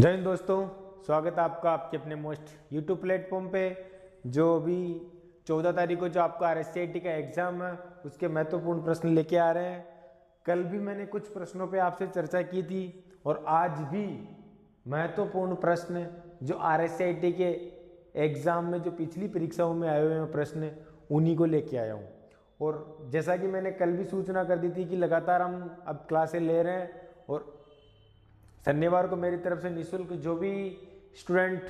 जय हिंद दोस्तों, स्वागत है आपका आपके अपने मोस्ट यूट्यूब प्लेटफॉर्म पे। जो अभी 14 तारीख को जो आपका RSCIT का एग्ज़ाम है उसके महत्वपूर्ण प्रश्न लेके आ रहे हैं। कल भी मैंने कुछ प्रश्नों पे आपसे चर्चा की थी और आज भी महत्वपूर्ण प्रश्न जो RSCIT के एग्ज़ाम में जो पिछली परीक्षाओं में आए हुए हैं प्रश्न उन्हीं को लेके आया हूँ। और जैसा कि मैंने कल भी सूचना कर दी थी कि लगातार हम अब क्लासें ले रहे हैं और शनिवार को मेरी तरफ से निःशुल्क जो भी स्टूडेंट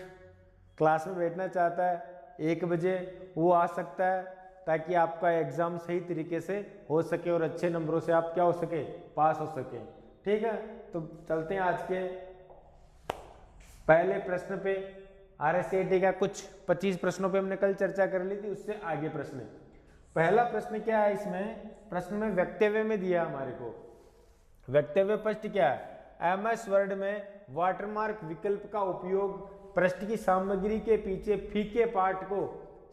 क्लास में बैठना चाहता है 1 बजे वो आ सकता है, ताकि आपका एग्ज़ाम सही तरीके से हो सके और अच्छे नंबरों से आप क्या हो सके, पास हो सके। ठीक है, तो चलते हैं आज के पहले प्रश्न पे। RSCIT का कुछ 25 प्रश्नों पे हमने कल चर्चा कर ली थी, उससे आगे प्रश्न। पहला प्रश्न क्या है इसमें, प्रश्न में वक्तव्य में दिया हमारे को। वक्तव्य प्रश्न क्या है, MS वर्ड में वाटरमार्क विकल्प का उपयोग पृष्ठ की सामग्री के पीछे फीके पार्ट को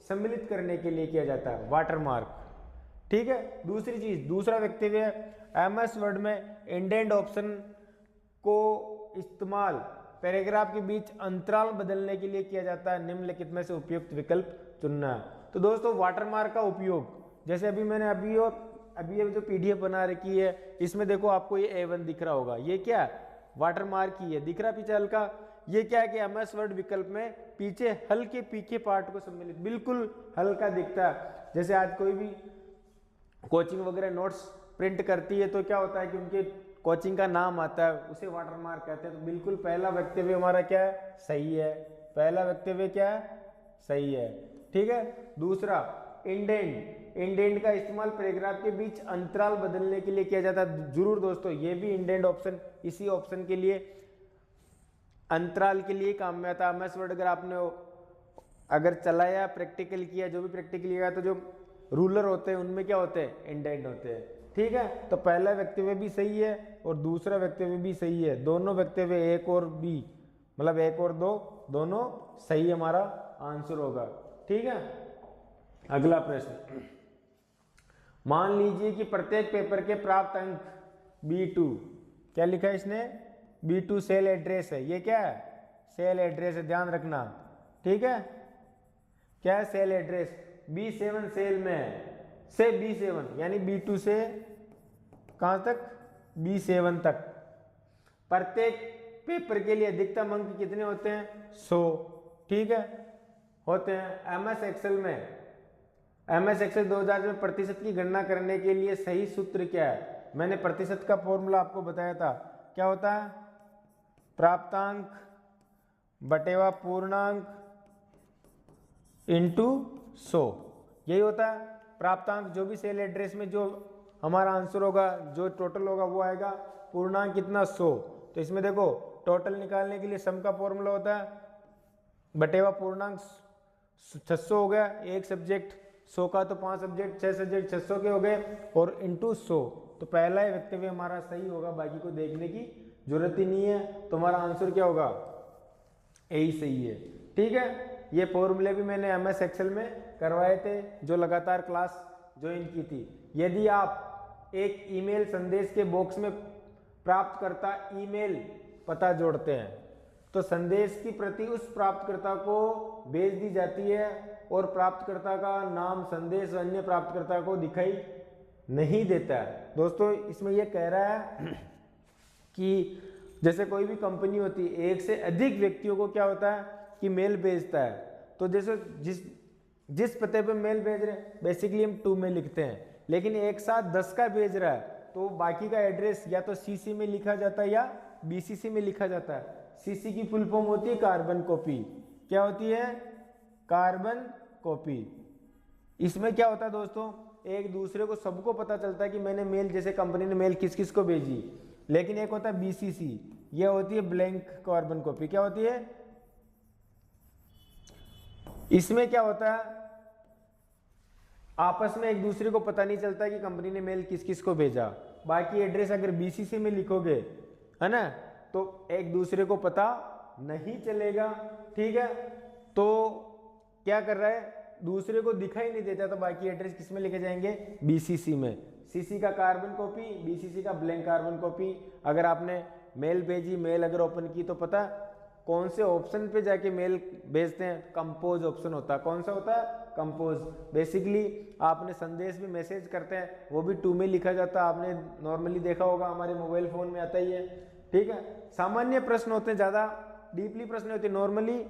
सम्मिलित करने के लिए किया जाता है, वाटरमार्क। ठीक है, दूसरी चीज, दूसरा वक्तव्य है MS वर्ड में इंडेंट ऑप्शन को इस्तेमाल पैराग्राफ के बीच अंतराल बदलने के लिए किया जाता है, निम्नलिखित में से उपयुक्त विकल्प चुनना है। तो दोस्तों वाटरमार्क का उपयोग, जैसे अभी मैंने अभी ये जो PDF बना रखी है इसमें देखो आपको ये A1 दिख रहा होगा, ये क्या वाटरमार्क ही है, दिख रहा पीछे हल्का। ये क्या है कि MS वर्ड विकल्प में पीछे हल्के पीके पार्ट को सम्मिलित, बिल्कुल हल्का दिखता है। जैसे आज कोई भी कोचिंग वगैरह नोट्स प्रिंट करती है तो क्या होता है कि उनके कोचिंग का नाम आता है, उसे वाटरमार्क कहते हैं। तो बिल्कुल पहला वक्तव्य हमारा क्या है, सही है। पहला वक्तव्य क्या है, सही है। ठीक है, दूसरा इंडेंट का इस्तेमाल पैराग्राफ के बीच अंतराल बदलने के लिए किया जाता है। जरूर दोस्तों, ये भी इंडेंट ऑप्शन इसी ऑप्शन के लिए अंतराल के लिए काम में आता है। MS वर्ड अगर चलाया, प्रैक्टिकल किया, जो भी प्रैक्टिकल किया, तो जो रूलर होते हैं उनमें क्या होते हैं, इंडेंट होते हैं। ठीक है, तो पहला वक्तव्य भी सही है और दूसरा वक्तव्य भी सही है। दोनों वक्तव्य A और B, मतलब 1 और 2 दोनों सही हमारा आंसर होगा। ठीक है, अगला प्रश्न, मान लीजिए कि प्रत्येक पेपर के प्राप्त अंक B2, क्या लिखा है इसने, B2 सेल एड्रेस है। ये क्या है, सेल एड्रेस है, ध्यान रखना। ठीक है, क्या है, सेल एड्रेस B7 सेल में है, से B7 यानी B2 से कहां तक, B7 तक। प्रत्येक पेपर के लिए अधिकतम अंक कितने होते हैं, 100। ठीक है, होते हैं। MS Excel 2000 में प्रतिशत की गणना करने के लिए सही सूत्र क्या है। मैंने प्रतिशत का फॉर्मूला आपको बताया था, क्या होता है, प्राप्तांक बटेवा पूर्णांक इंटू 100, यही होता है। प्राप्तांक जो भी सेल एड्रेस में जो हमारा आंसर होगा, जो टोटल होगा वो आएगा, पूर्णांक कितना, 100। तो इसमें देखो टोटल निकालने के लिए सम का फॉर्मूला होता है बटेवा पूर्णांक 600 हो गया, एक सब्जेक्ट 100 का तो 5 सब्जेक्ट 6 सब्जेक्ट 600 के हो गए, और इंटू 100। तो पहला ही वक्तव्य हमारा सही होगा, बाकी को देखने की जरूरत ही नहीं है। तो हमारा आंसर क्या होगा, यही सही है। ठीक है, ये फॉर्मूले भी मैंने MS Excel में करवाए थे, जो लगातार क्लास ज्वाइन की थी। यदि आप एक ईमेल संदेश के बॉक्स में प्राप्तकर्ता ईमेल पता जोड़ते हैं तो संदेश की प्रति उस प्राप्तकर्ता को भेज दी जाती है और प्राप्तकर्ता का नाम संदेश अन्य प्राप्तकर्ता को दिखाई नहीं देता है। दोस्तों इसमें यह कह रहा है कि जैसे कोई भी कंपनी होती है, एक से अधिक व्यक्तियों को क्या होता है कि मेल भेजता है। तो जैसे जिस पते पे मेल भेज रहे हैं बेसिकली हम 2 में लिखते हैं, लेकिन एक साथ 10 का भेज रहा है तो बाकी का एड्रेस या तो CC में लिखा जाता है या BCC में लिखा जाता है। CC की फुल फॉर्म होती है कार्बन कॉपी। क्या होती है, कार्बन कॉपी। इसमें क्या होता है दोस्तों, एक दूसरे को सबको पता चलता है कि मैंने मेल, जैसे कंपनी ने मेल किस किस को भेजी। लेकिन एक होता है BCC, यह होती है ब्लैंक कार्बन कॉपी। क्या होती है, इसमें क्या होता है, आपस में एक दूसरे को पता नहीं चलता कि कंपनी ने मेल किस किस को भेजा। बाकी एड्रेस अगर BCC में लिखोगे, है ना, तो एक दूसरे को पता नहीं चलेगा। ठीक है, तो क्या कर रहा है, दूसरे को दिखाई नहीं देता, तो बाकी एड्रेस किस में लिखे जाएंगे, BCC में। CC का कार्बन कॉपी, BCC का ब्लैंक कार्बन कॉपी। अगर आपने मेल भेजी, मेल अगर ओपन की तो पता कौन से ऑप्शन पे जाके मेल भेजते हैं? कंपोज ऑप्शन होता है। कौन सा होता है? कंपोज। बेसिकली आपने संदेश भी मैसेज करते हैं वो भी टू में लिखा जाता है, आपने नॉर्मली देखा होगा, हमारे मोबाइल फोन में आता ही है। ठीक है, सामान्य प्रश्न होते हैं, ज्यादा डीपली प्रश्न होते हैं। नॉर्मली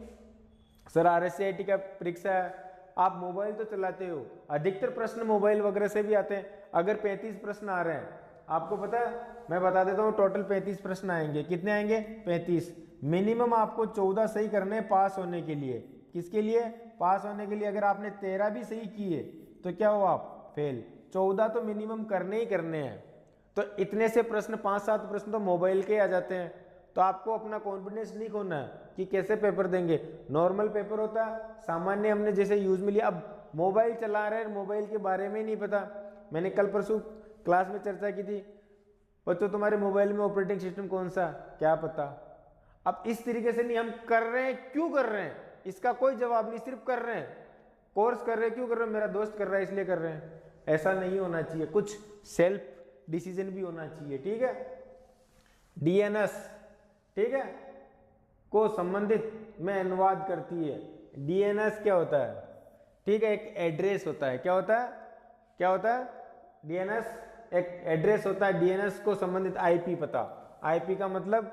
सर RSCIT का परीक्षा है, आप मोबाइल तो चलाते हो, अधिकतर प्रश्न मोबाइल वगैरह से भी आते हैं। अगर 35 प्रश्न आ रहे हैं, आपको पता है, मैं बता देता हूँ, टोटल 35 प्रश्न आएंगे। कितने आएंगे? 35। मिनिमम आपको 14 सही करने हैं पास होने के लिए। किसके लिए? पास होने के लिए। अगर आपने 13 भी सही किए तो क्या हो? आप फेल। 14 तो मिनिमम करने ही करने हैं। तो इतने से प्रश्न, 5-7 प्रश्न तो मोबाइल के आ जाते हैं। तो आपको अपना कॉन्फिडेंस नहीं खोना है कि कैसे पेपर देंगे। नॉर्मल पेपर होता है, सामान्य हमने जैसे यूज में लिया। अब मोबाइल चला रहे हैं, मोबाइल के बारे में नहीं पता। मैंने कल परसों क्लास में चर्चा की थी, बच्चों तुम्हारे मोबाइल में ऑपरेटिंग सिस्टम कौन सा? क्या पता। अब इस तरीके से नहीं, हम कर रहे हैं, क्यों कर रहे हैं इसका कोई जवाब नहीं, सिर्फ कर रहे हैं। कोर्स कर रहे हैं, क्यों कर रहे हैं? मेरा दोस्त कर रहा है इसलिए कर रहे हैं। ऐसा नहीं होना चाहिए, कुछ सेल्फ डिसीजन भी होना चाहिए। ठीक है, DNS, ठीक है, को संबंधित में अनुवाद करती है। DNS क्या होता है? ठीक है, एक एड्रेस होता है। क्या होता है? क्या होता है? DNS एक एड्रेस होता है। DNS को संबंधित IP पता। IP का मतलब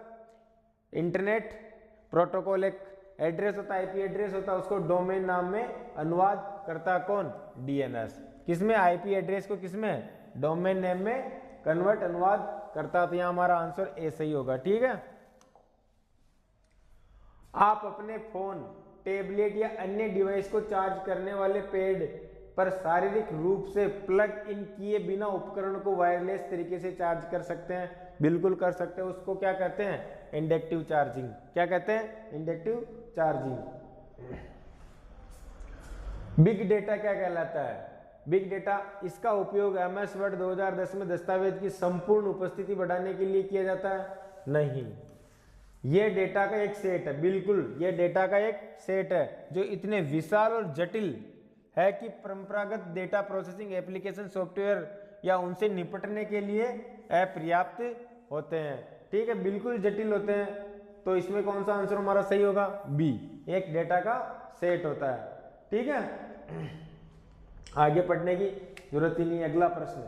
इंटरनेट प्रोटोकॉल, एक एड्रेस होता है, IP एड्रेस होता है, उसको डोमेन नाम में अनुवाद करता है कौन? DNS। किसमें? IP एड्रेस को किसमें? डोमेन नेम में कन्वर्ट, अनुवाद करता है। तो यहां हमारा आंसर ए सही होगा। ठीक है, आप अपने फोन, टेबलेट या अन्य डिवाइस को चार्ज करने वाले पैड पर शारीरिक रूप से प्लग इन किए बिना उपकरण को वायरलेस तरीके से चार्ज कर सकते हैं। बिल्कुल कर सकते हैं। उसको क्या कहते हैं? Inductive charging. क्या कहते हैं? Inductive charging. बिग डेटा क्या कहलाता है? बिग डेटा, इसका उपयोग MS वर्ड 2010 में दस्तावेज की संपूर्ण उपस्थिति बढ़ाने के लिए किया जाता है? नहीं, ये डेटा का एक सेट है। बिल्कुल, ये डेटा का एक सेट है जो इतने विशाल और जटिल है कि परंपरागत डेटा प्रोसेसिंग एप्लीकेशन सॉफ्टवेयर या उनसे निपटने के लिए अपर्याप्त होते हैं। ठीक है, बिल्कुल जटिल होते हैं। तो इसमें कौन सा आंसर हमारा सही होगा? बी, एक डेटा का सेट होता है। ठीक है, आगे पढ़ने की जरूरत ही नहीं। अगला प्रश्न,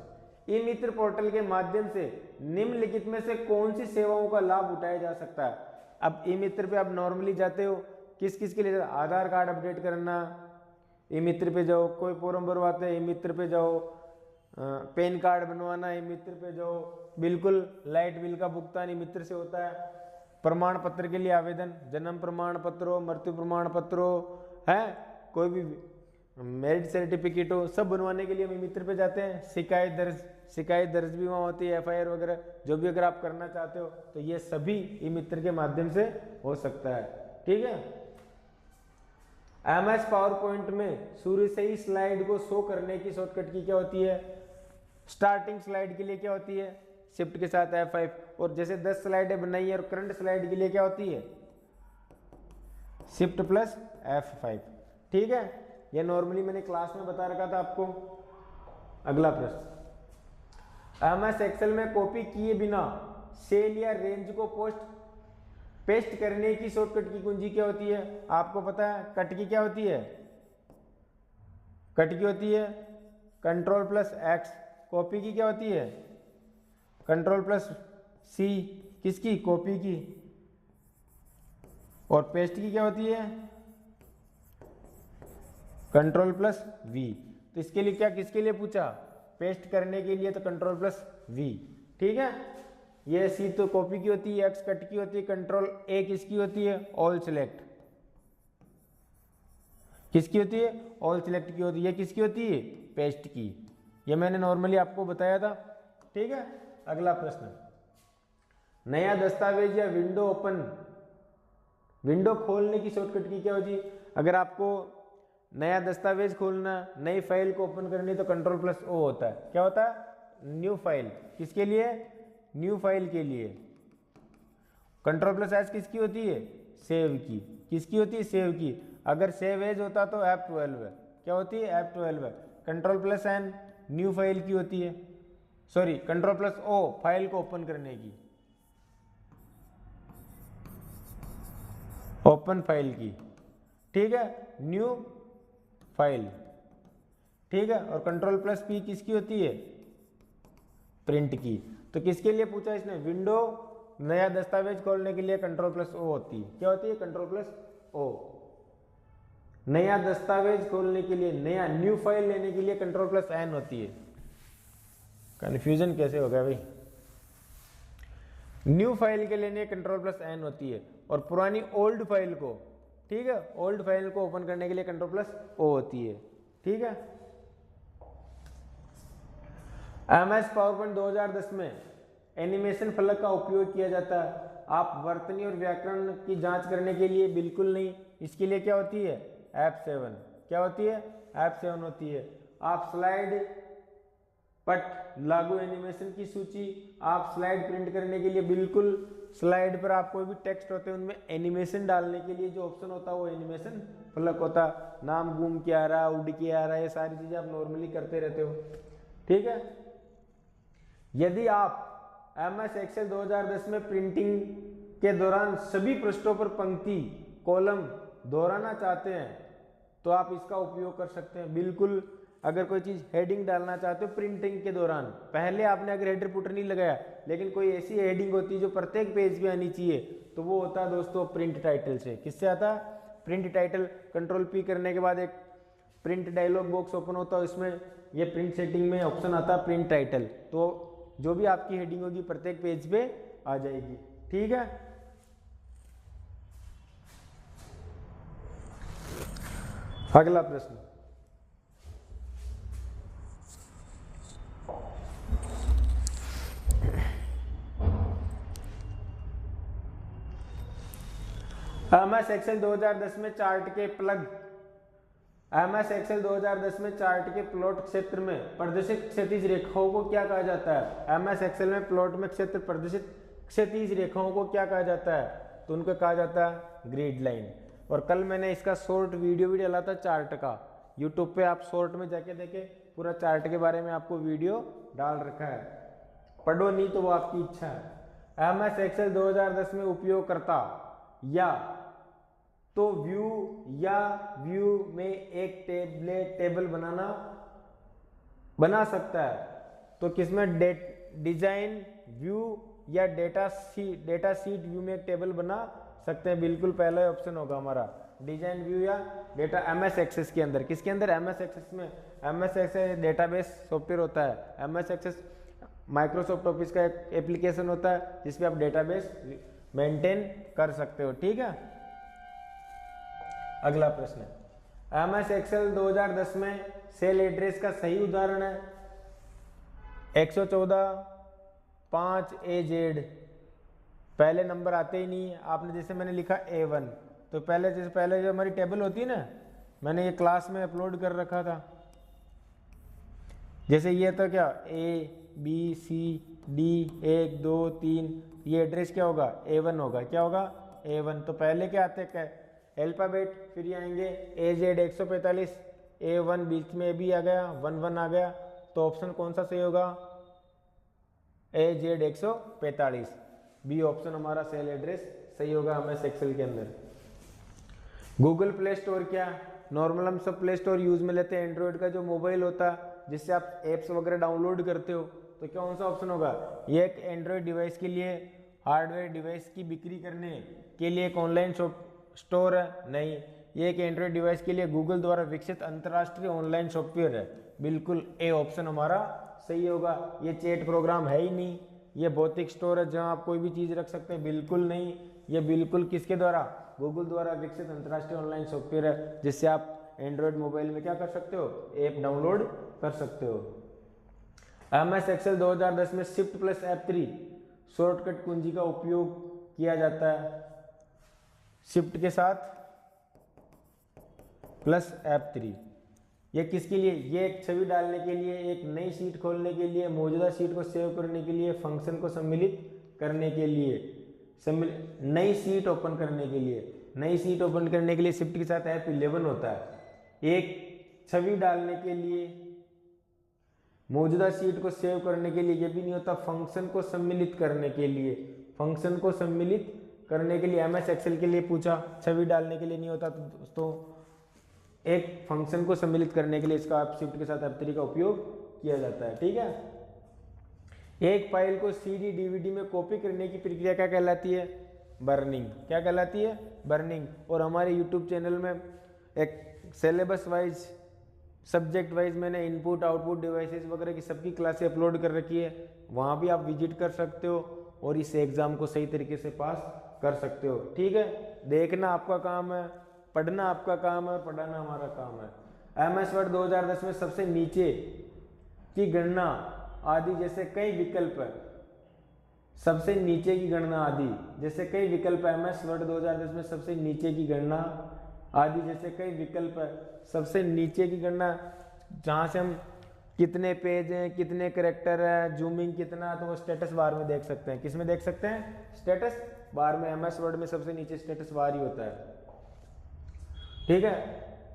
ई मित्र पोर्टल के माध्यम से निम्नलिखित में से कौन सी सेवाओं का लाभ उठाया जा सकता है? अब ई मित्र पे आप नॉर्मली जाते हो, किस किस के लिए? आधार कार्ड अपडेट करना, ई मित्र पे जाओ। कोई फॉर्म भरवाते हैं, ई मित्र पे जाओ। पैन कार्ड बनवाना, ई मित्र पे जाओ। बिल्कुल, लाइट बिल का भुगतान ई मित्र से होता है। प्रमाण पत्र के लिए आवेदन, जन्म प्रमाण पत्र हो, मृत्यु प्रमाण पत्र हो, है कोई भी मैरिज सर्टिफिकेट हो, सब बनवाने के लिए हम ई मित्र पे जाते हैं। शिकायत दर्ज भी वहाँ होती है, FIR वगैरह जो भी अगर आप करना चाहते हो, तो ये सभी ई मित्र के माध्यम से हो सकता है। ठीक है, MS पावरपॉइंट में शुरू से ही स्लाइड को शो करने की शॉर्टकट की क्या होती है? स्टार्टिंग स्लाइड के लिए क्या होती है? शिफ्ट के साथ F5। और जैसे 10 स्लाइडें बनाई है और करंट स्लाइड के लिए क्या होती है? Shift plus F5। ठीक है, ये नॉर्मली मैंने क्लास में बता रखा था आपको। अगला प्रश्न, MS एक्सेल में कॉपी किए बिना सेल या रेंज को पेस्ट करने की शॉर्टकट की कुंजी क्या होती है? आपको पता है, कट की क्या होती है? कट की होती है Ctrl+X। कॉपी की क्या होती है? Ctrl+C। किसकी? कॉपी की। और पेस्ट की क्या होती है? Ctrl+V। तो इसके लिए क्या, किसके लिए पूछा? पेस्ट करने के लिए तो Ctrl+V। ठीक है, ये C तो कॉपी की होती है, X कट की होती है, Ctrl+A किसकी होती है? All select. किसकी होती है? ऑल सिलेक्ट की होती है। ये किसकी होती है? पेस्ट की। ये मैंने नॉर्मली आपको बताया था। ठीक है, अगला प्रश्न, नया दस्तावेज या विंडो खोलने की शॉर्टकट की क्या होती है? अगर आपको नया दस्तावेज खोलना, नई फाइल को ओपन करनी, तो Ctrl+O होता है। क्या होता है? New file. किसके लिए? न्यू फाइल के लिए। Ctrl+S किसकी होती है? सेव की। किसकी होती है? सेव की। अगर सेव एज होता तो F12 है। क्या होती है? F12 है। Ctrl+N न्यू फाइल की होती है, सॉरी Ctrl+O फाइल को ओपन करने की। ओपन फाइल की, ठीक है, न्यू फाइल, ठीक है। और कंट्रोल प्लस पी किसकी होती है? प्रिंट की। तो किसके लिए पूछा इसने? विंडो नया दस्तावेज खोलने के लिए कंट्रोल प्लस ओ होती है। क्या होती है? Control plus O. नया दस्तावेज खोलने के लिए, नया न्यू फाइल लेने के लिए कंट्रोल प्लस एन होती है। कंफ्यूजन कैसे हो गया भाई? न्यू फाइल के लिए कंट्रोल प्लस एन होती है, और पुरानी ओल्ड फाइल को, ठीक है, ओल्ड फाइल को ओपन करने के लिए कंट्रोल प्लस ओ होती है, ठीक है। MS पावरपॉइंट 2010 में एनिमेशन फलक का उपयोग किया जाता है। आप वर्तनी और व्याकरण की जांच करने के लिए बिल्कुल नहीं, इसके लिए क्या होती है? F7। क्या होती है? F7 होती है। आप स्लाइड पट लागू एनिमेशन की सूची, आप स्लाइड प्रिंट करने के लिए बिल्कुल, स्लाइड पर आप कोई भी टेक्स्ट होते हैं उनमें एनिमेशन डालने के लिए जो ऑप्शन होता है वो एनिमेशन फलक होता है। नाम घूम के आ रहा, उड़ के आ रहा, ये सारी चीजें आप नॉर्मली करते रहते हो, ठीक है। यदि आप MS एक्सेल 2010 में प्रिंटिंग के दौरान सभी पृष्ठों पर पंक्ति कॉलम दोहराना चाहते हैं तो आप इसका उपयोग कर सकते हैं। बिल्कुल, अगर कोई चीज हेडिंग डालना चाहते हो प्रिंटिंग के दौरान, पहले आपने अगर हेडर पुटर नहीं लगाया, लेकिन कोई ऐसी हेडिंग होती है जो प्रत्येक पेज पे आनी चाहिए, तो वो होता है दोस्तों प्रिंट टाइटल से। किससे आता है? Print title. कंट्रोल P करने के बाद एक प्रिंट डायलॉग बॉक्स ओपन होता है, उसमें ये प्रिंट सेटिंग में ऑप्शन आता है प्रिंट टाइटल, तो जो भी आपकी हेडिंग होगी प्रत्येक पेज पे आ जाएगी, ठीक है। अगला प्रश्न, MS एक्सेल 2010 में चार्ट के प्लग, MS एक्सेल 2010 में चार्ट के प्लॉट क्षेत्र में प्रदर्शित क्षैतिज रेखाओं को क्या कहा जाता है? MS एक्सेल में प्लॉट में क्षेत्र प्रदर्शित क्षैतिज रेखाओं को क्या कहा जाता है? तो उनको कहा जाता है ग्रिड लाइन। और कल मैंने इसका शॉर्ट वीडियो भी डाला था चार्ट का, यूट्यूब पे आप शॉर्ट में जाके देखे, पूरा चार्ट के बारे में आपको वीडियो डाल रखा है, पढ़ो नहीं तो वो आपकी इच्छा है। MS एक्सेल 2010 में उपयोगकर्ता या तो व्यू में एक टेबल बना सकता है। तो किसमें? डिजाइन व्यू या डेटा शीट व्यू में एक टेबल बना सकते हैं। बिल्कुल पहला ऑप्शन होगा हमारा, डिजाइन व्यू या डेटा। MS एक्सेस के अंदर, किसके अंदर? MS एक्सेस में। MS एक्सेस डेटाबेस सॉफ्टवेयर होता है। MS एक्सेस माइक्रोसॉफ्ट ऑफिस का एक एप्लीकेशन होता है जिसपे आप डेटाबेस मेंटेन कर सकते हो, ठीक है। अगला प्रश्न है, MS एक्सेल 2010 में सेल एड्रेस का सही उदाहरण है 114.5AZ। पहले नंबर आते ही नहीं, आपने जैसे मैंने लिखा A1, तो पहले जो हमारी टेबल होती है ना, मैंने ये क्लास में अपलोड कर रखा था। जैसे ये तो क्या ABCD 1 2 3, ये एड्रेस क्या होगा? A1 होगा। क्या होगा? A1। तो पहले क्या आते हैं? अल्फाबेट, फिर ये आएंगे AZ 145, A1 बीच में भी आ गया, 11 आ गया, तो ऑप्शन कौन सा सही होगा? AZ 145, बी ऑप्शन हमारा सेल एड्रेस सही होगा MS एक्सेल के अंदर। गूगल प्ले स्टोर क्या? नॉर्मल हम सब प्ले स्टोर यूज में लेते हैं, एंड्रॉइड का जो मोबाइल होता है जिससे आप एप्स वगैरह डाउनलोड करते हो, तो कौन सा ऑप्शन होगा? ये एक एंड्रॉइड डिवाइस के लिए, हार्डवेयर डिवाइस की बिक्री करने के लिए एक ऑनलाइन स्टोर है? नहीं, ये एक एंड्रॉइड डिवाइस के लिए गूगल द्वारा विकसित अंतरराष्ट्रीय ऑनलाइन सॉफ्टवेयर है। बिल्कुल ए ऑप्शन हमारा सही होगा। ये चैट प्रोग्राम है ही नहीं, ये भौतिक स्टोर है जहां आप कोई भी चीज रख सकते हैं? बिल्कुल नहीं, ये बिल्कुल किसके द्वारा? गूगल द्वारा विकसित अंतरराष्ट्रीय ऑनलाइन सॉफ्टवेयर है जिससे आप एंड्रॉइड मोबाइल में क्या कर सकते हो? ऐप डाउनलोड कर सकते हो। MS एक्सेल 2010 में शिफ्ट प्लस F3 शॉर्टकट कुंजी का उपयोग किया जाता है। शिफ्ट के साथ प्लस F3, ये किसके लिए? ये एक छवि डालने के लिए, एक नई शीट खोलने के लिए, मौजूदा शीट को सेव करने के लिए, फंक्शन को सम्मिलित करने के लिए, नई शीट ओपन करने के लिए। नई शीट ओपन करने के लिए शिफ्ट के साथ F11 होता है। एक छवि डालने के लिए, मौजूदा शीट को सेव करने के लिए, ये भी नहीं होता। फंक्शन को सम्मिलित करने के लिए, फंक्शन को सम्मिलित करने के लिए MS एक्सेल के लिए पूछा, छवि डालने के लिए नहीं होता। तो दोस्तों एक फंक्शन को सम्मिलित करने के लिए इसका शिफ्ट के साथ F3 का उपयोग किया जाता है। ठीक है, एक फाइल को CD DVD में कॉपी करने की प्रक्रिया क्या कहलाती है? बर्निंग। क्या कहलाती है? बर्निंग। और हमारे YouTube चैनल में एक सिलेबस वाइज, सब्जेक्ट वाइज मैंने इनपुट आउटपुट डिवाइसेस वगैरह की सबकी क्लासें अपलोड कर रखी है, वहाँ भी आप विजिट कर सकते हो और इस एग्ज़ाम को सही तरीके से पास कर सकते हो। ठीक है, देखना आपका काम है, पढ़ना आपका काम है, पढ़ाना हमारा काम है। MS वर्ड 2010 में सबसे नीचे की गणना आदि जैसे कई विकल्प है, सबसे नीचे की गणना आदि जैसे कई विकल्प है। MS वर्ड 2010 में सबसे नीचे की गणना आदि जैसे कई विकल्प है। सबसे नीचे की गणना जहाँ से हम कितने पेज हैं, कितने करेक्टर है, जूमिंग कितना, तो वो स्टेटस बार में देख सकते हैं। किस में देख सकते हैं? स्टेटस बार में। MS वर्ड में सबसे नीचे स्टेटस बार ही होता है। ठीक है,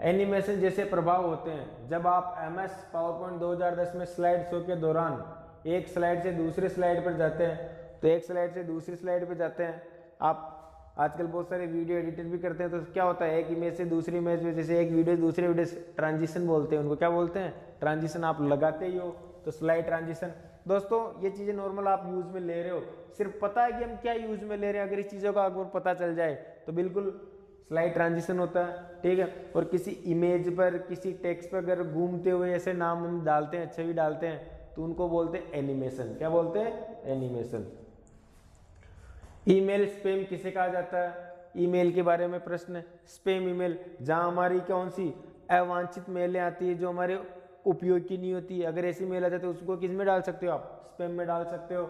एनिमेशन जैसे प्रभाव होते हैं। जब आप MS पावरपॉइंट 2010 में स्लाइड शो के दौरान एक स्लाइड से दूसरे स्लाइड पर जाते हैं, तो एक स्लाइड से दूसरी स्लाइड पर जाते हैं। आप आजकल बहुत सारे वीडियो एडिटर भी करते हैं, तो क्या होता है, एक इमेज से दूसरी इमेज में, जैसे एक वीडियो से दूसरे वीडियो, ट्रांजिशन बोलते हैं उनको। क्या बोलते हैं? ट्रांजिशन। आप लगाते ही हो तो स्लाइड ट्रांजिशन। दोस्तों ये चीज़ें नॉर्मल आप यूज में ले रहे हो, सिर्फ पता है कि हम क्या यूज में ले रहे हैं। अगर इस चीज़ों का अगर पता चल जाए तो बिल्कुल स्लाइड ट्रांजिशन होता है। ठीक है, और किसी इमेज पर, किसी टेक्स्ट पर अगर घूमते हुए ऐसे नाम हम डालते हैं, छवि डालते हैं, तो उनको बोलते हैं एनिमेशन। क्या बोलते हैं? एनिमेशन। ईमेल स्पैम किसे कहा जाता है? ईमेल के बारे में प्रश्न। स्पैम ईमेल, जहां हमारी कौन सी अवांछित मेलें आती है जो हमारे उपयोग की नहीं होती है। अगर ऐसी मेल आ जाती है उसको किस में डाल सकते हो आप? स्पैम में डाल सकते हो।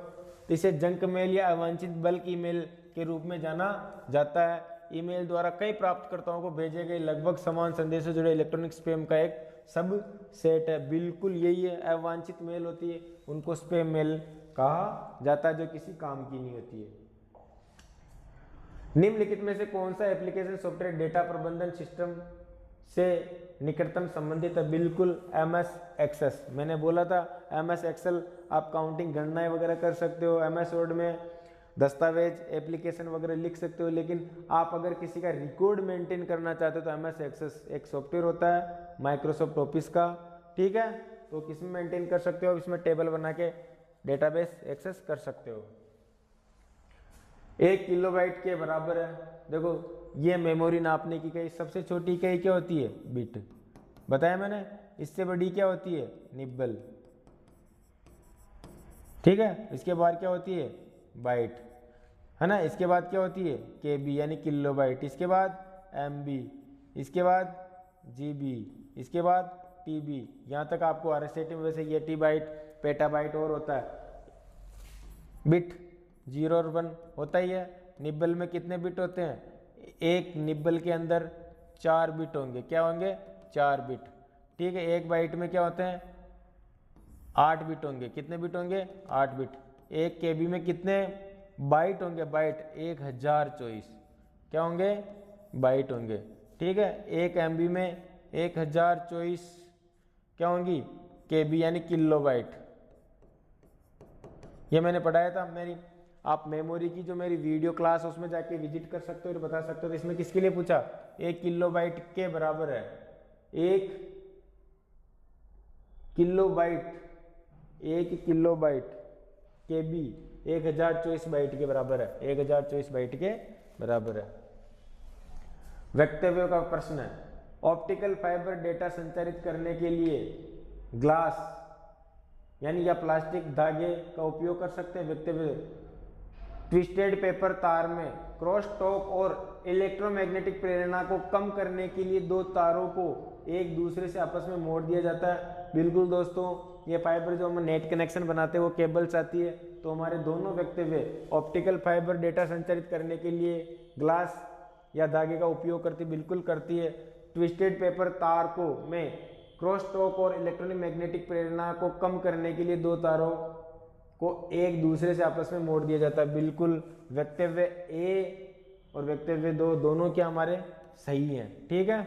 तो इसे जंक मेल या अवांछित बल्क ईमेल के रूप में जाना जाता है। ईमेल द्वारा कई प्राप्तकर्ताओं को भेजे गए लगभग समान संदेश से जुड़े इलेक्ट्रॉनिक स्पैम का एक सब सेट है। बिल्कुल यही है, अवांछित मेल होती है उनको स्पैम मेल कहा जाता है, जो किसी काम की नहीं होती है। निम्नलिखित में से कौन सा एप्लीकेशन सॉफ्टवेयर डेटा प्रबंधन सिस्टम से निकटतम संबंधित है? बिल्कुल MS एक्सेस। मैंने बोला था MS एक्सेल आप काउंटिंग गणनाएं वगैरह कर सकते हो। MS वर्ड में दस्तावेज एप्लीकेशन वगैरह लिख सकते हो, लेकिन आप अगर किसी का रिकॉर्ड मेंटेन करना चाहते हो तो MS एक्सेस एक सॉफ्टवेयर होता है माइक्रोसॉफ्ट ऑफिस का। ठीक है, तो किसमें मेंटेन कर सकते हो? इसमें टेबल बना के डेटाबेस एक्सेस कर सकते हो। 1 किलोबाइट के बराबर है। देखो ये मेमोरी नापने की इकाई, सबसे छोटी इकाई क्या होती है? बिट। बताया मैंने। इससे बड़ी क्या होती है? निब्बल। ठीक है, इसके बाद क्या होती है? बाइट, है ना। इसके बाद क्या होती है? KB यानी किलोबाइट। इसके बाद MB, इसके बाद GB, इसके बाद TB। यहाँ तक आपको RSAT में वैसे ये TB, पेटाबाइट और होता है। बिट 0 और 1 होता ही है। निब्बल में कितने बिट होते हैं? एक निब्बल के अंदर 4 बिट होंगे। क्या होंगे? 4 बिट। ठीक है, एक बाइट में क्या होते हैं? 8 बिट होंगे। कितने बिट होंगे? 8 बिट। एक KB में कितने बाइट होंगे? बाइट 1024। क्या होंगे? बाइट होंगे। ठीक है, एक MB में 1024 क्या होंगी? KB यानी किलोबाइट। ये मैंने पढ़ाया था। मेरी आप मेमोरी की जो मेरी वीडियो क्लास उसमें जाके विजिट कर सकते हो और बता सकते हो। तो इसमें किसके लिए पूछा? 1 किलोबाइट के बराबर है 1 किलोबाइट। 1 किलोबाइट KB 1024 बाइट के बराबर है। 1024 बाइट के बराबर है। वक्तव्य का प्रश्न है, ऑप्टिकल फाइबर डेटा संचारित करने के लिए ग्लास यानी या प्लास्टिक धागे का उपयोग कर सकते हैं। वक्तव्य, ट्विस्टेड पेपर तार में क्रॉस टॉक और इलेक्ट्रोमैग्नेटिक प्रेरणा को कम करने के लिए 2 तारों को एक दूसरे से आपस में मोड़ दिया जाता है। बिल्कुल दोस्तों, ये फाइबर जो हम नेट कनेक्शन बनाते हैं वो केबल्स आती है, तो हमारे दोनों वक्तव्य ऑप्टिकल फाइबर डेटा संचारित करने के लिए ग्लास या धागे का उपयोग करती, बिल्कुल करती है। ट्विस्टेड पेपर तार को में क्रॉस टॉक और इलेक्ट्रोनिक मैग्नेटिक प्रेरणा को कम करने के लिए 2 तारों को एक दूसरे से आपस में मोड़ दिया जाता है। बिल्कुल वक्तव्य A और वक्तव्य 2 दोनों क्या हमारे सही हैं। ठीक है,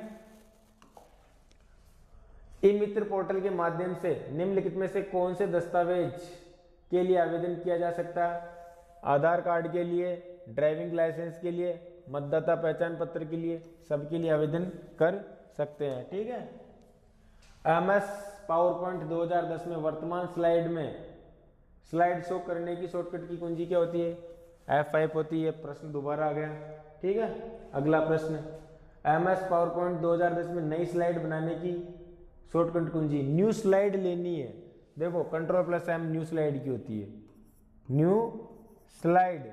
ई मित्र पोर्टल के माध्यम से निम्नलिखित में से कौन से दस्तावेज के लिए आवेदन किया जा सकता है? आधार कार्ड के लिए, ड्राइविंग लाइसेंस के लिए, मतदाता पहचान पत्र के लिए, सबके लिए आवेदन कर सकते हैं। ठीक है। MS पावरपॉइंट 2010 में वर्तमान स्लाइड में स्लाइड शो करने की शॉर्टकट की कुंजी क्या होती है? F5 होती है। प्रश्न दोबारा आ गया। ठीक है। अगला प्रश्न, MS पावरपॉइंट 2010 में नई स्लाइड बनाने की शॉर्टकट कुंजी, न्यू स्लाइड लेनी है। देखो Ctrl+M न्यू स्लाइड की होती है, न्यू स्लाइड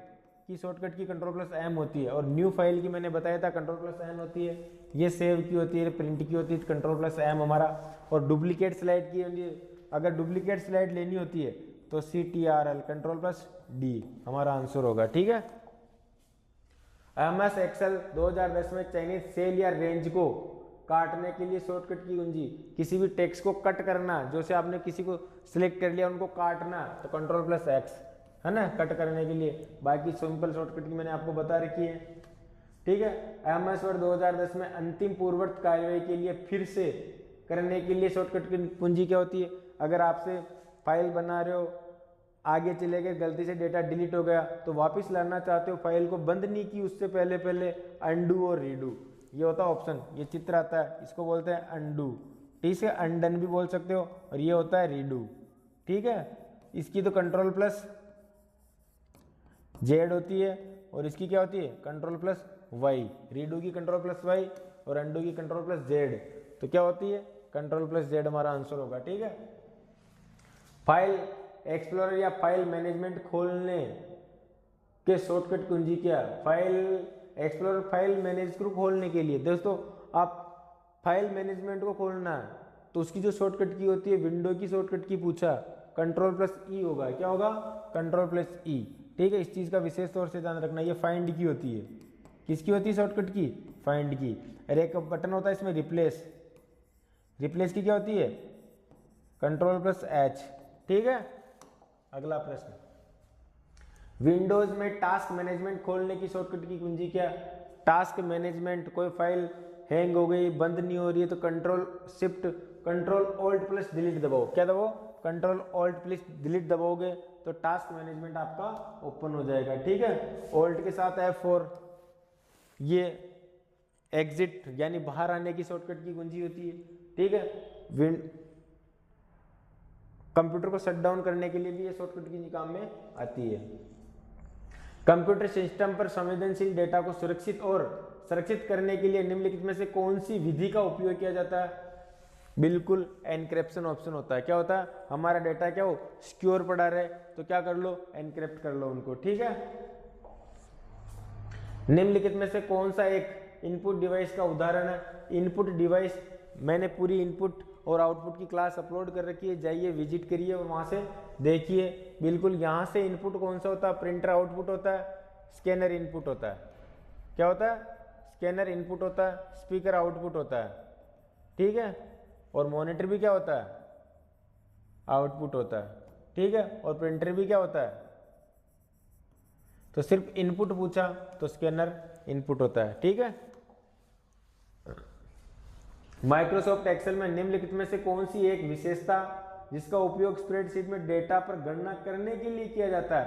की शॉर्टकट की Ctrl+M होती है, और न्यू फाइल की मैंने बताया था Ctrl+N होती है। ये सेव की होती है, प्रिंट की होती है Ctrl+M हमारा। और डुप्लीकेट स्लाइड की, अगर डुप्लीकेट स्लाइड लेनी होती है तो CTRL Ctrl+D हमारा आंसर होगा। ठीक है। MS एक्सेल 2010 में चयनित सेल या रेंज को काटने के लिए शॉर्टकट की कुंजी, किसी भी टेक्स्ट को कट करना, जैसे आपने किसी को सिलेक्ट कर लिया उनको काटना तो Ctrl+X है ना, कट करने के लिए। बाकी सिंपल शॉर्टकट की मैंने आपको बता रखी है। ठीक है। MS वर्ड 2010 में अंतिम पूर्ववर्ती कार्यवाही के लिए फिर से करने के लिए शॉर्टकट की कुंजी क्या होती है? अगर आपसे फाइल बना रहे हो, आगे चले गए, गलती से डेटा डिलीट हो गया तो वापस लाना चाहते हो, फाइल को बंद नहीं की उससे पहले अनडू और रीडू, ये होता है ऑप्शन। ये चित्र आता है, इसको बोलते हैं अनडू। ठीक है। अनडन भी बोल सकते हो, और ये होता है रीडू। ठीक है। इसकी तो Ctrl+Z होती है, और इसकी क्या होती है? Ctrl+Y। रीडू की Ctrl+Y और अनडू की Ctrl+Z। तो क्या होती है? Ctrl+Z हमारा आंसर होगा। ठीक है। फाइल एक्सप्लोरर या फाइल मैनेजमेंट खोलने के शॉर्टकट कुंजी क्या? फाइल एक्सप्लोरर फाइल मैनेज को खोलने के लिए दोस्तों, आप फाइल मैनेजमेंट को खोलना है तो उसकी जो शॉर्टकट की होती है, विंडो की शॉर्टकट की पूछा, Ctrl+E होगा। क्या होगा? Ctrl+E। ठीक है। इस चीज का विशेष तौर से ध्यान रखना। ये फाइंड की होती है। किसकी होती है शॉर्टकट की? फाइंड की। अरे एक बटन होता है इसमें रिप्लेस, रिप्लेस की क्या होती है? Ctrl+H। ठीक है। अगला प्रश्न, विंडोज में टास्क मैनेजमेंट खोलने की शॉर्टकट की कुंजी क्या? टास्क मैनेजमेंट, कोई फाइल हैंग हो गई, बंद नहीं हो रही है तो Ctrl+Alt+Delete दबाओ। क्या दबाओ? Ctrl+Alt+Delete दबाओगे तो टास्क मैनेजमेंट आपका ओपन हो जाएगा। ठीक है। ऑल्ट के साथ F4, ये एग्जिट यानी बाहर आने की शॉर्टकट की कुंजी होती है। ठीक है। कंप्यूटर को शट डाउन करने के लिए भी ये शॉर्टकट की काम में आती है। कंप्यूटर सिस्टम पर संवेदनशील डेटा को सुरक्षित और संरक्षित करने के लिए निम्नलिखित में से कौन सी विधि का उपयोग किया जाता है? बिल्कुल एनक्रिप्शन ऑप्शन होता है। क्या होता है? हमारा डेटा क्या हो, सिक्योर पड़ा रहे तो क्या कर लो? एनक्रिप्ट कर लो उनको। ठीक है। निम्नलिखित में से कौन सा एक इनपुट डिवाइस का उदाहरण है? इनपुट डिवाइस, मैंने पूरी इनपुट और आउटपुट की क्लास अपलोड कर रखी है, जाइए विजिट करिए और वहां से देखिए। बिल्कुल यहाँ से इनपुट कौन सा होता है? प्रिंटर आउटपुट होता है, स्कैनर इनपुट होता है। क्या होता है? स्कैनर इनपुट होता है, स्पीकर आउटपुट होता है। ठीक है। और मॉनिटर भी क्या होता है? आउटपुट होता है। ठीक है। और प्रिंटर भी क्या होता है? तो सिर्फ इनपुट पूछा तो स्कैनर इनपुट होता है। ठीक है। माइक्रोसॉफ्ट एक्सेल में निम्नलिखित में से कौन सी एक विशेषता जिसका उपयोग स्प्रेडशीट में डेटा पर गणना करने के लिए किया जाता है?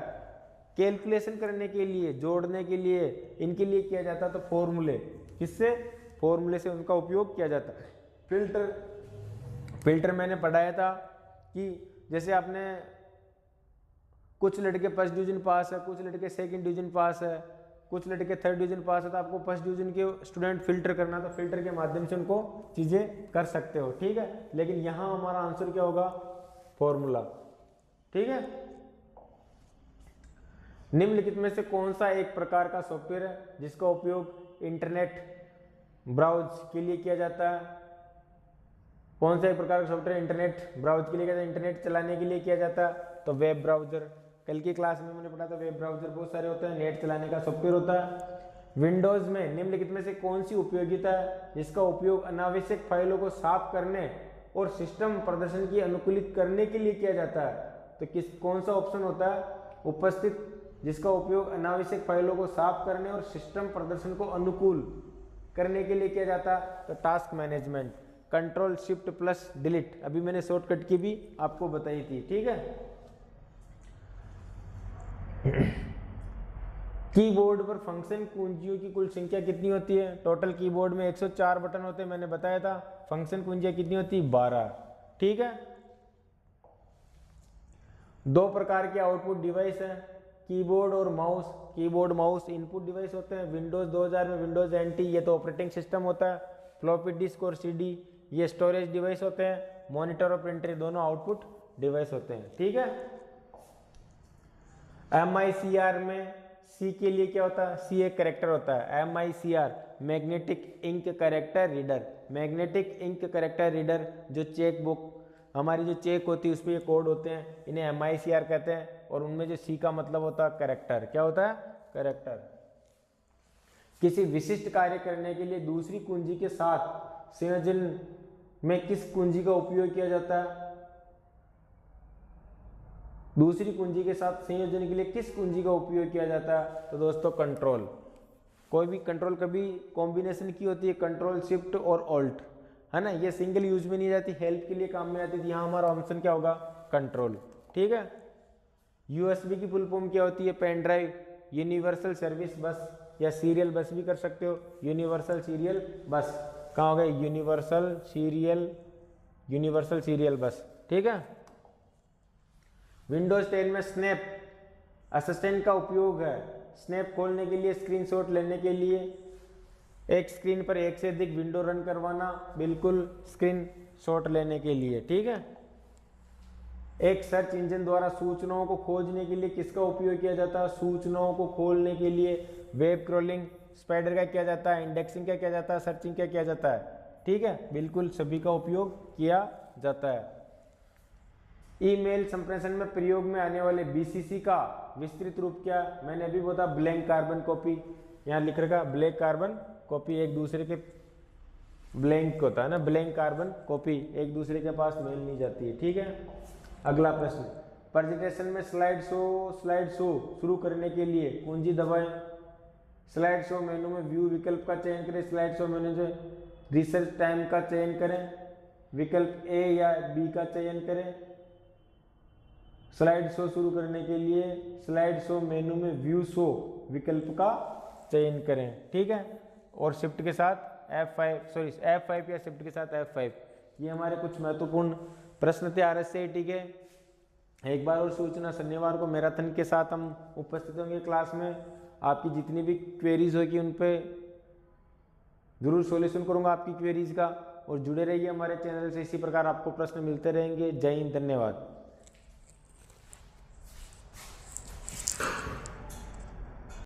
कैलकुलेशन करने के लिए, जोड़ने के लिए, इनके लिए किया जाता है। तो फॉर्मूले, किससे? फॉर्मूले से उनका उपयोग किया जाता है। फिल्टर मैंने पढ़ाया था कि जैसे आपने कुछ लड़के फर्स्ट डिवीजन पास है, कुछ लड़के सेकंड डिवीजन पास है, कुछ लड़के थर्ड डिवीजन पास है, तो आपको फर्स्ट डिवीजन के स्टूडेंट फिल्टर करना, तो फिल्टर के माध्यम से उनको चीजें कर सकते हो। ठीक है। लेकिन यहां हमारा आंसर क्या होगा? फॉर्मूला। ठीक है। निम्नलिखित में से कौन सा एक प्रकार का सॉफ्टवेयर है जिसका उपयोग इंटरनेट ब्राउज के लिए किया जाता है? कौन सा एक प्रकार का सॉफ्टवेयर इंटरनेट ब्राउज के लिए किया जाता है, इंटरनेट चलाने के लिए किया जाता है? तो वेब ब्राउजर। कल की क्लास में मैंने पढ़ा था वेब ब्राउजर बहुत सारे होते हैं, नेट चलाने का सॉफ्टवेयर होता है। विंडोज में निम्नलिखित में से कौन सी उपयोगिता है जिसका उपयोग अनावश्यक फाइलों को साफ करने और सिस्टम प्रदर्शन की अनुकूलित करने के लिए किया जाता है? तो कौन सा ऑप्शन होता है? उपस्थित, जिसका उपयोग अनावश्यक फाइलों को साफ करने और सिस्टम प्रदर्शन को अनुकूल करने के लिए किया जाता है। तो टास्क मैनेजमेंट, Ctrl+Shift+Delete, अभी मैंने शॉर्टकट की भी आपको बताई थी। ठीक है। कीबोर्ड पर फंक्शन कुंजियों की कुल संख्या कितनी होती है? टोटल कीबोर्ड में 104 बटन होते हैं, मैंने बताया था। फंक्शन कुंजियां कितनी होती है? 12। ठीक है। दो प्रकार के आउटपुट डिवाइस है, कीबोर्ड और mouse. Keyboard mouse input device होते हैं। विंडोज 2000 में विंडोज एनटी, ये तो ऑपरेटिंग सिस्टम होता है। फ्लॉपी डिस्क और सीडी ये स्टोरेज डिवाइस होते हैं। मॉनिटर और प्रिंटर दोनों आउटपुट डिवाइस होते हैं। ठीक है। MICR में सी के लिए क्या होता है? सी एक कैरेक्टर होता है। MICR magnetic ink character reader. Magnetic ink character reader जो चेक बुक हमारी जो चेक होती है उसमें ये कोड होते हैं, इन्हें MICR कहते हैं। और उनमें जो सी का मतलब होता है कैरेक्टर। क्या होता है? कैरेक्टर। किसी विशिष्ट कार्य करने के लिए दूसरी कुंजी के साथ संयोजन में किस कुंजी का उपयोग किया जाता है? दूसरी कुंजी के साथ संयोजन के लिए किस कुंजी का उपयोग किया जाता है? तो दोस्तों कंट्रोल। कोई भी कंट्रोल कभी कॉम्बिनेशन की होती है, कंट्रोल शिफ्ट और ऑल्ट, है ना। ये सिंगल यूज में नहीं जाती, हेल्प के लिए काम में आती थी। यहाँ हमारा ऑप्शन क्या होगा? कंट्रोल। ठीक है। USB की फुल फॉर्म क्या होती है? Pen drive. यूनिवर्सल सर्विस बस या सीरियल बस भी कर सकते हो। यूनिवर्सल सीरियल बस कहाँ हो गए? यूनिवर्सल सीरियल बस। ठीक है। विंडोज 10 में स्नैप असिस्टेंट का उपयोग है। स्नैप खोलने के लिए, स्क्रीनशॉट लेने के लिए, एक स्क्रीन पर एक से अधिक विंडो रन करवाना, बिल्कुल स्क्रीन शॉट लेने के लिए। ठीक है। एक सर्च इंजन द्वारा सूचनाओं को खोजने के लिए किसका उपयोग किया जाता है? सूचनाओं को खोलने के लिए वेब क्रॉलिंग, स्पाइडर का किया जाता है, इंडेक्सिंग का किया जाता है, सर्चिंग का किया जाता है। ठीक है। बिल्कुल सभी का उपयोग किया जाता है। ईमेल संप्रेषण में प्रयोग में आने वाले BCC का विस्तृत रूप क्या? मैंने अभी बोला ब्लैंक कार्बन कॉपी। यहाँ लिख रखा ब्लैंक कार्बन कॉपी, एक दूसरे के ब्लैंक होता है ना, ब्लैंक कार्बन कॉपी, एक दूसरे के पास मेल नहीं जाती है। ठीक है। अगला प्रश्न, प्रेजेंटेशन में स्लाइड शो शुरू करने के लिए कुंजी दबाएं। स्लाइड शो मेनू में व्यू विकल्प का चयन करें। स्लाइड शो मेनू से रिसर्च टाइम का चयन करें। विकल्प A या B का चयन करें। स्लाइड शो शुरू करने के लिए स्लाइड शो मेनू में व्यू शो विकल्प का चयन करें। ठीक है। और शिफ्ट के साथ F5 या शिफ्ट के साथ F5। ये हमारे कुछ महत्वपूर्ण प्रश्न थे RSCT के। एक बार और सूचना, शनिवार को मैराथन के साथ हम उपस्थित होंगे क्लास में। आपकी जितनी भी क्वेरीज होगी उन पे जरूर सॉल्यूशन करूंगा आपकी क्वेरीज का। और जुड़े रहिए हमारे चैनल से, इसी प्रकार आपको प्रश्न मिलते रहेंगे। जय हिंद, धन्यवाद।